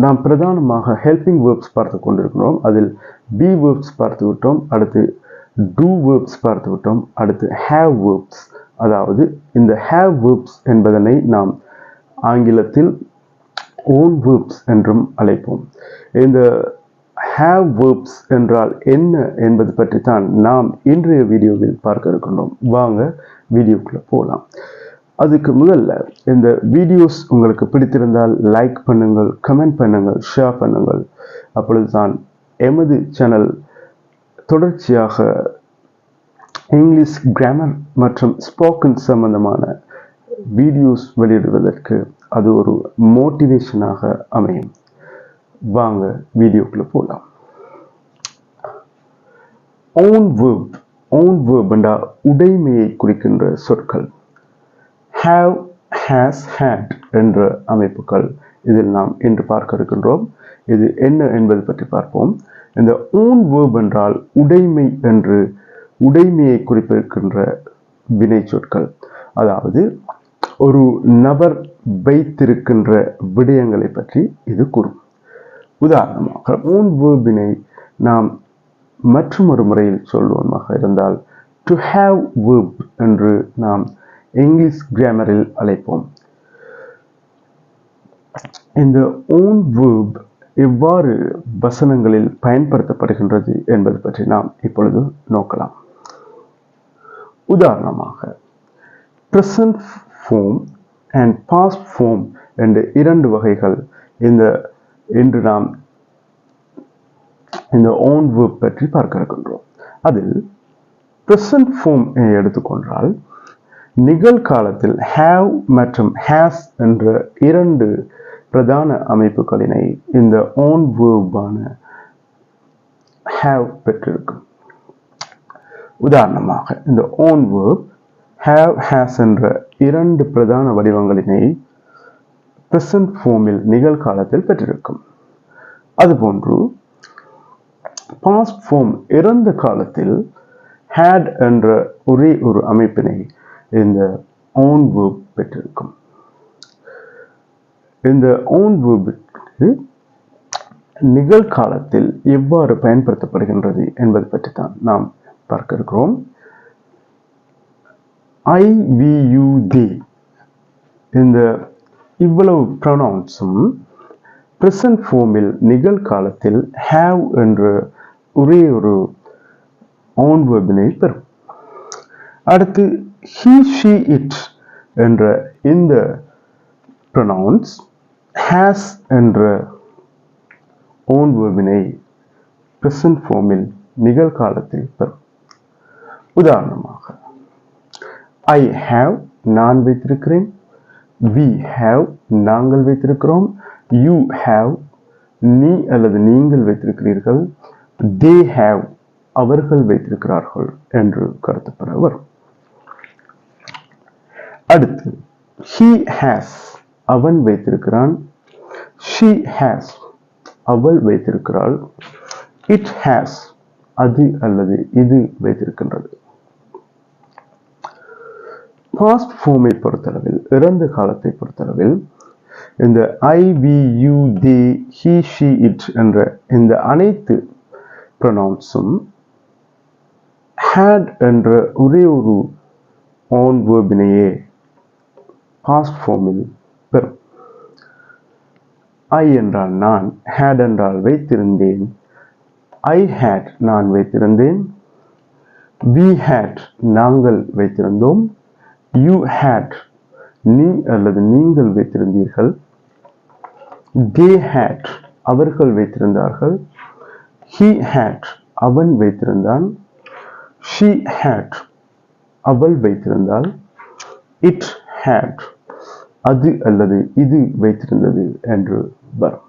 நாம் பிரதானமாக helping verbs பார்த்து கொண்டிருக்கிறோம். அதில் பி வேர்ப்ஸ் பார்த்து விட்டோம், அடுத்து டூ வேர்ப்ஸ் பார்த்து விட்டோம், அடுத்து ஹேவ் வேர்ப்ஸ். அதாவது இந்த ஹேவ் வேர்ப்ஸ் என்பதனை நாம் ஆங்கிலத்தில் ஓன் வேர்ப்ஸ் என்றும் அழைப்போம். இந்த ஹேவ் வேர்ப்ஸ் என்றால் என்ன என்பது பற்றி தான் நாம் இன்றைய வீடியோவில் பார்க்க இருக்கின்றோம். வாங்க வீடியோக்குள்ள போகலாம். அதுக்கு முதல்ல இந்த வீடியோஸ் உங்களுக்கு பிடித்திருந்தால் லைக் பண்ணுங்கள், கமெண்ட் பண்ணுங்கள், ஷேர் பண்ணுங்கள். அப்பொழுது தான் எமது சேனல் தொடர்ச்சியாக இங்கிலீஷ் கிராமர் மற்றும் ஸ்போக்கன் சம்பந்தமான வீடியோஸ் வெளியிடுவதற்கு அது ஒரு மோட்டிவேஷனாக அமையும். வாங்க வீடியோக்குள்ள போகலாம். Own verb. ஓன் வேர்ப் என்றால் உடைமையை குறிக்கின்ற சொற்கள். have, has, had என்ற அமைப்புகள் இதில் நாம் இன்று பார்க்க இருக்கின்றோம். இது என்ன என்பது பற்றி பார்ப்போம். இந்த own verb என்றால் உடைமை என்று உடைமையை குறிப்பிருக்கின்ற வினை சொற்கள். அதாவது ஒரு நபர் வைத்திருக்கின்ற விடயங்களை பற்றி இது கூறும். உதாரணமாக own verb-னை நாம் மற்றொரு முறையில் சொல்வோமாக இருந்தால் to have verb என்று நாம் இங்கிலீஷ் கிராமரில் அழைப்போம். இந்த own verb எவ்வாறு வசனங்களில் பயன்படுத்தப்படுகின்றது என்பது பற்றி நாம் இப்பொழுது நோக்கலாம். உதாரணமாக present form and past form என்ற இரண்டு வகைகள் இன்று நாம் இந்த own verb பற்றி பார்க்க இருக்கின்றோம். அதில் present form எடுத்துக்கொண்டால் நிகழ்காலத்தில் have மற்றும் has என்ற இரண்டு பிரதான அமைப்புகளினை இந்த own verb-ஆன have பெற்றிருக்கும். உதாரணமாக இந்த own verb have, has என்ற இரண்டு பிரதான வடிவங்களினை present form-இல் நிகழ்காலத்தில் பெற்றிருக்கும். அதுபோன்று past form இறந்த காலத்தில் had என்ற ஒரே ஒரு அமைப்பினை இந்த own verb பெற்றிருக்கும். இந்த own verb நிகழ்காலத்தில் எவ்வாறு பயன்படுத்தப்படுகின்றது என்பது பற்றி தான் நாம் பார்க்க இருக்கிறோம். I, we, you, they இந்த இவ்வளவு ப்ரொனவுன்ஸும் present form-இல் நிகழ்காலத்தில் have என்ற ஒரே ஒரு own verb-னை பெறும். அடுத்து he, she, it என்ற இந்த pronouns has என்ற own verb-னை present form-இல் நிகழ்காலத்தில் பெறும். உதாரணமாக I have நான் வைத்திருக்கிறேன், we have நாங்கள் வைத்திருக்கிறோம், you have நீ அல்லது நீங்கள் வைத்திருக்கிறீர்கள், they have அவர்கள் வைத்திருக்கிறார்கள் என்று கருதப்பட வரும். அடுத்து he has அவன் வைத்திருக்கிறான், she has அவள் வைத்திருக்கிறாள், it has அது அல்லது இது வைத்திருக்கின்றது. past form-ஐ பொறுத்தளவில் இறந்த காலத்தை பொறுத்தளவில் இந்த I, we, you, they, he, she, it என்ற இந்த அனைத்து pronouns-உம் had என்ற ஒரே ஒரு own verb-னையே past form-இல் பெறும். I என்றால் நான், had என்றால் வைத்திருந்தேன், I had நான் வைத்திருந்தேன், we had நாங்கள் வைத்திருந்தோம், you had நீ அல்லது நீங்கள் வைத்திருந்தீர்கள், they had அவர்கள் வைத்திருந்தார்கள், he had அவன் வைத்திருந்தான், she had அவள் வைத்திருந்தாள், it had அது அல்லது இது வைத்திருந்தது என்று வரும்.